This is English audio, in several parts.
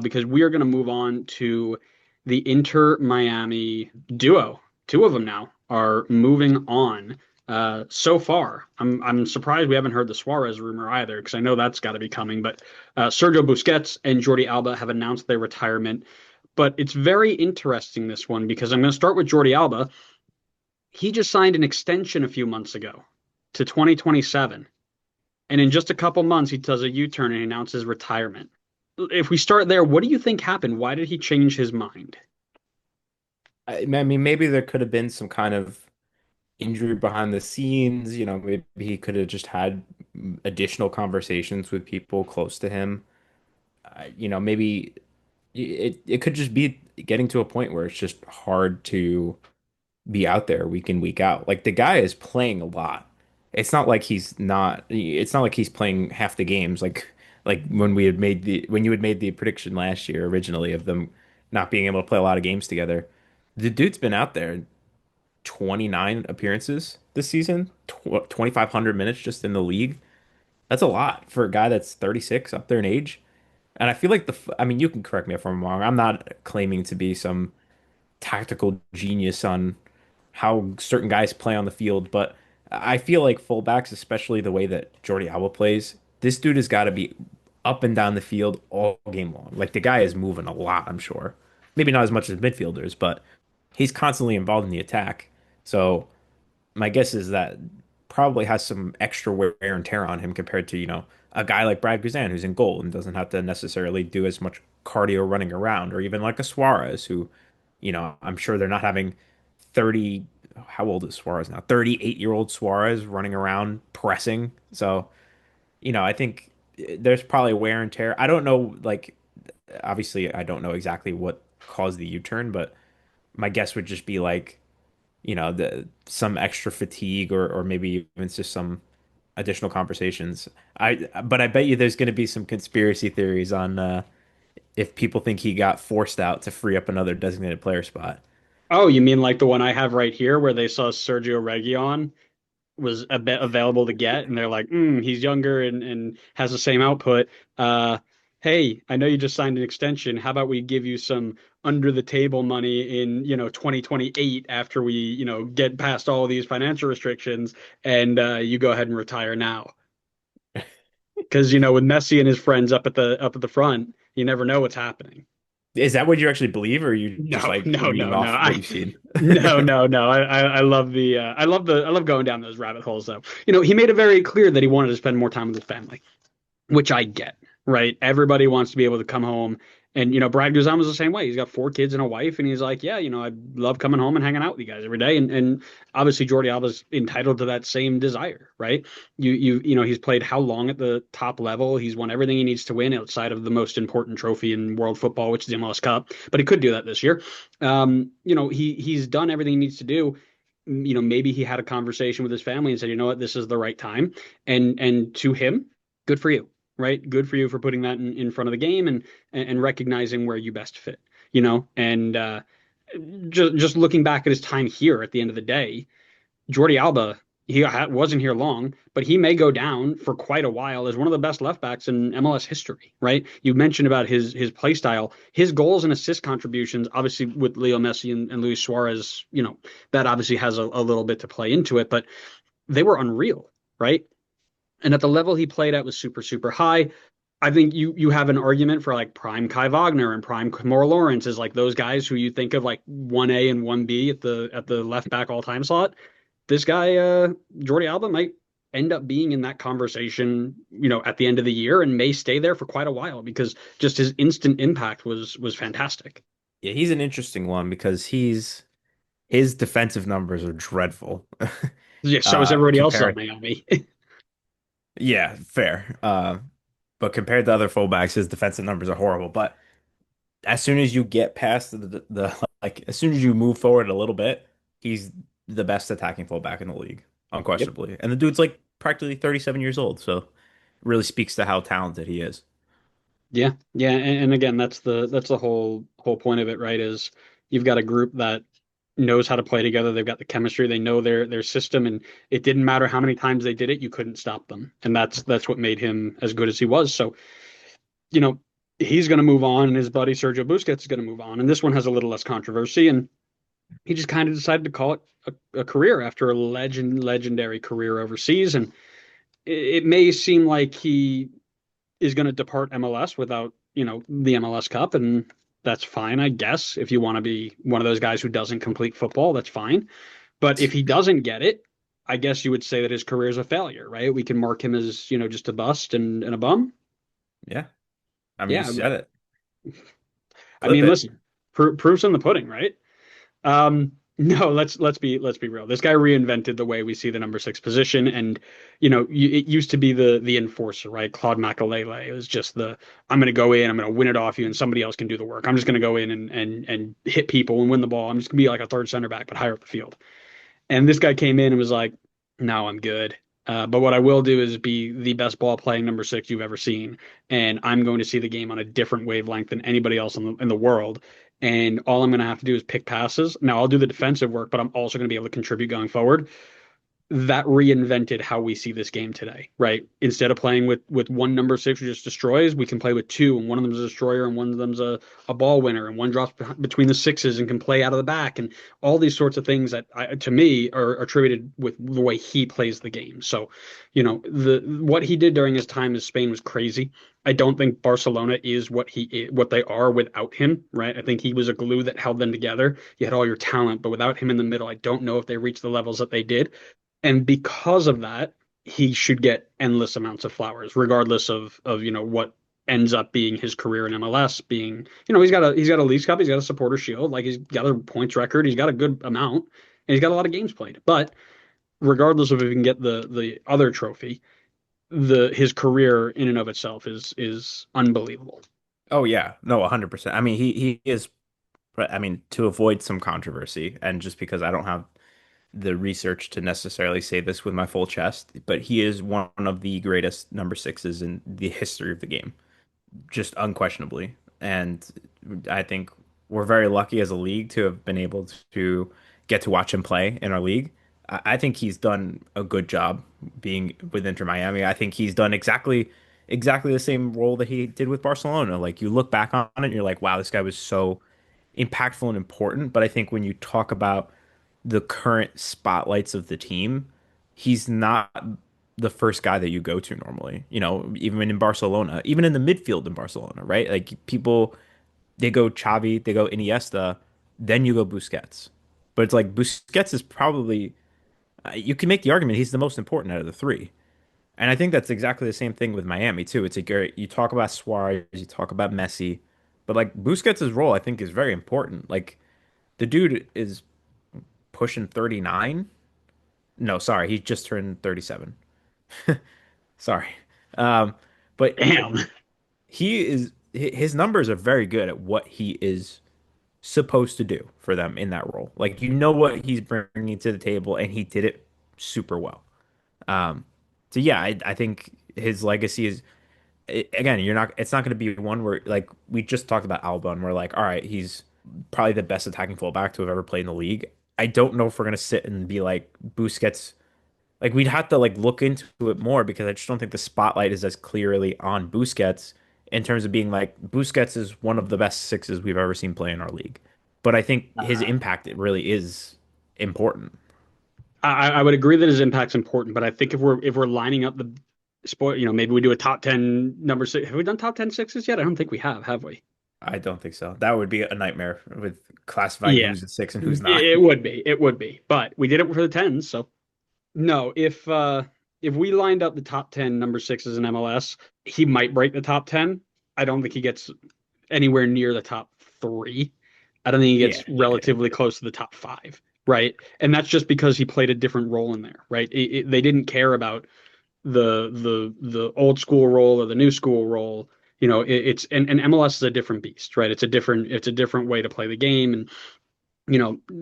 because we are going to move on to the Inter Miami duo. Two of them now are moving on. So far, I'm surprised we haven't heard the Suarez rumor either, because I know that's got to be coming. But Sergio Busquets and Jordi Alba have announced their retirement. But it's very interesting, this one, because I'm going to start with Jordi Alba. He just signed an extension a few months ago to 2027. And in just a couple months, he does a U-turn and announces retirement. If we start there, what do you think happened? Why did he change his mind? I mean, maybe there could have been some kind of injury behind the scenes. Maybe he could have just had additional conversations with people close to him. Maybe it could just be getting to a point where it's just hard to be out there week in, week out. Like the guy is playing a lot. It's not like he's playing half the games like when you had made the prediction last year originally of them not being able to play a lot of games together. The dude's been out there 29 appearances this season, 2,500 minutes just in the league. That's a lot for a guy that's 36 up there in age. And I feel like I mean, you can correct me if I'm wrong. I'm not claiming to be some tactical genius on how certain guys play on the field, but I feel like fullbacks, especially the way that Jordi Alba plays, this dude has got to be up and down the field all game long. Like the guy is moving a lot, I'm sure. Maybe not as much as midfielders, but he's constantly involved in the attack. So my guess is that probably has some extra wear and tear on him compared to, a guy like Brad Guzan who's in goal and doesn't have to necessarily do as much cardio running around, or even like a Suarez who, I'm sure they're not having 30, how old is Suarez now? 38-year-old Suarez running around pressing. So, I think there's probably wear and tear. I don't know, like, obviously, I don't know exactly what caused the U-turn, but my guess would just be like, the some extra fatigue or maybe even just some additional conversations. But I bet you there's going to be some conspiracy theories on if people think he got forced out to free up another designated player spot. Oh, you mean like the one I have right here where they saw Sergio Reguilon was a bit available to get, and they're like, he's younger and has the same output. Hey, I know you just signed an extension. How about we give you some under the table money in, 2028 after we, get past all these financial restrictions, and you go ahead and retire now. Because, with Messi and his friends up at the front, you never know what's happening. Is that what you actually believe, or are you just No, like no, reading no, no. off what you've seen? I love I love going down those rabbit holes though. He made it very clear that he wanted to spend more time with his family, which I get, right? Everybody wants to be able to come home. And, Brad Guzan was the same way. He's got four kids and a wife, and he's like, yeah, I love coming home and hanging out with you guys every day. And obviously Jordi Alba's entitled to that same desire, right? He's played how long at the top level? He's won everything he needs to win outside of the most important trophy in world football, which is the MLS Cup. But he could do that this year. He's done everything he needs to do. Maybe he had a conversation with his family and said, you know what, this is the right time. And to him, good for you, right? Good for you for putting that in front of the game and recognizing where you best fit, and just looking back at his time here at the end of the day, Jordi Alba, wasn't here long, but he may go down for quite a while as one of the best left backs in MLS history, right? You mentioned about his play style, his goals and assist contributions, obviously with Leo Messi and Luis Suarez, that obviously has a little bit to play into it, but they were unreal, right? And at the level he played at was super, super high. I think you have an argument for like prime Kai Wagner and prime Kamora Lawrence is like those guys who you think of like 1A and 1B at the left back all time slot. This guy, Jordi Alba, might end up being in that conversation, at the end of the year and may stay there for quite a while because just his instant impact was fantastic. Yeah, he's an interesting one because his defensive numbers are dreadful. Yeah, so is everybody else on Compared, Miami. yeah, fair. But compared to other fullbacks, his defensive numbers are horrible. But as soon as you get past like as soon as you move forward a little bit, he's the best attacking fullback in the league, Yep. unquestionably. And the dude's like practically 37 years old, so it really speaks to how talented he is. Yeah, yeah, and again, that's the whole point of it, right? Is you've got a group that knows how to play together. They've got the chemistry. They know their system, and it didn't matter how many times they did it, you couldn't stop them, and that's what made him as good as he was. So, you know, he's going to move on, and his buddy Sergio Busquets is going to move on. And this one has a little less controversy, and he just kind of decided to call it a career after a legendary career overseas. And it may seem like he is going to depart MLS without, the MLS Cup, and that's fine, I guess. If you want to be one of those guys who doesn't complete football, that's fine. But if he doesn't get it, I guess you would say that his career is a failure, right? We can mark him as, just a bust and a bum. Yeah. I mean, you Yeah, said it. I Clip mean, it. listen, proof's in the pudding, right? No, let's be real. This guy reinvented the way we see the number six position, and it used to be the enforcer, right? Claude Makelele. It was just I'm going to go in, I'm going to win it off you, and somebody else can do the work. I'm just going to go in and hit people and win the ball. I'm just going to be like a third center back, but higher up the field. And this guy came in and was like, "No, I'm good. But what I will do is be the best ball playing number six you've ever seen, and I'm going to see the game on a different wavelength than anybody else in the world. And all I'm going to have to do is pick passes. Now I'll do the defensive work, but I'm also going to be able to contribute going forward." That reinvented how we see this game today, right? Instead of playing with one number six who just destroys, we can play with two, and one of them's a destroyer, and one of them's a ball winner, and one drops between the sixes and can play out of the back, and all these sorts of things that to me are attributed with the way he plays the game. So, the what he did during his time in Spain was crazy. I don't think Barcelona is what they are without him, right? I think he was a glue that held them together. You had all your talent, but without him in the middle, I don't know if they reached the levels that they did. And because of that, he should get endless amounts of flowers, regardless of what ends up being his career in MLS. Being, he's got a Leagues Cup, he's got a Supporter Shield, like he's got a points record, he's got a good amount, and he's got a lot of games played. But regardless of if he can get the other trophy, the his career in and of itself is unbelievable. Oh yeah. No, 100%. I mean, he is, I mean, to avoid some controversy and just because I don't have the research to necessarily say this with my full chest, but he is one of the greatest number sixes in the history of the game, just unquestionably. And I think we're very lucky as a league to have been able to get to watch him play in our league. I think he's done a good job being with Inter Miami. I think he's done exactly the same role that he did with Barcelona. Like you look back on it, and you're like, wow, this guy was so impactful and important. But I think when you talk about the current spotlights of the team, he's not the first guy that you go to normally. You know, even in Barcelona, even in the midfield in Barcelona, right? Like people, they go Xavi, they go Iniesta, then you go Busquets. But it's like Busquets is probably you can make the argument he's the most important out of the three. And I think that's exactly the same thing with Miami too. It's a great you talk about Suarez, you talk about Messi, but like Busquets' role I think is very important. Like the dude is pushing 39. No, sorry, he just turned 37. Sorry. Um, but Damn. he is his numbers are very good at what he is supposed to do for them in that role. Like you know what he's bringing to the table, and he did it super well. Um, so yeah, I think his legacy is again, you're not. It's not going to be one where like we just talked about Alba, and we're like, all right, he's probably the best attacking fullback to have ever played in the league. I don't know if we're going to sit and be like Busquets. Like we'd have to like look into it more because I just don't think the spotlight is as clearly on Busquets in terms of being like Busquets is one of the best sixes we've ever seen play in our league. But I think his Uh, impact it really is important. I would agree that his impact's important, but I think if we're lining up the sport, maybe we do a top 10 number six. Have we done top 10 sixes yet? I don't think we have we? I don't think so. That would be a nightmare with classifying Yeah, who's a six and who's not. it would be. It would be. But we did it for the tens, so no. If we lined up the top 10 number sixes in MLS, he might break the top 10. I don't think he gets anywhere near the top three. I don't think he Yeah, gets yeah. relatively close to the top five, right? And that's just because he played a different role in there, right? They didn't care about the old school role or the new school role. And MLS is a different beast, right? It's a different way to play the game, and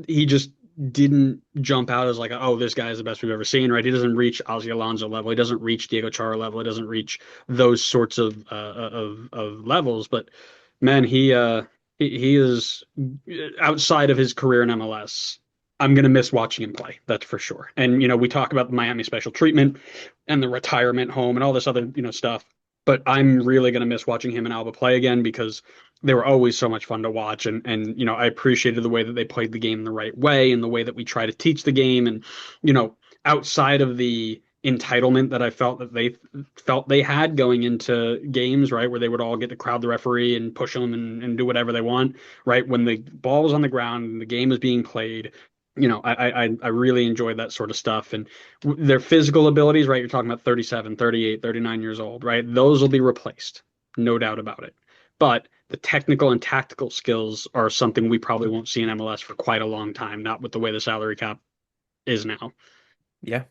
he just didn't jump out as like, oh, this guy is the best we've ever seen, right? He doesn't reach Ozzy Alonso level, he doesn't reach Diego Chara level, he doesn't reach those sorts of levels. But man, he is outside of his career in MLS. I'm gonna miss watching him play. That's for sure. And we talk about the Miami special treatment and the retirement home and all this other stuff. but I'm really going to miss watching him and Alba play again because they were always so much fun to watch. And I appreciated the way that they played the game the right way and the way that we try to teach the game. And, outside of the entitlement that I felt that they felt they had going into games, right, where they would all get to crowd the referee and push them and do whatever they want, right? When the ball was on the ground and the game was being played, I really enjoyed that sort of stuff. And their physical abilities, right? You're talking about 37, 38, 39 years old, right? Those will be replaced, no doubt about it. But the technical and tactical skills are something we probably won't see in MLS for quite a long time, not with the way the salary cap is now. Yeah.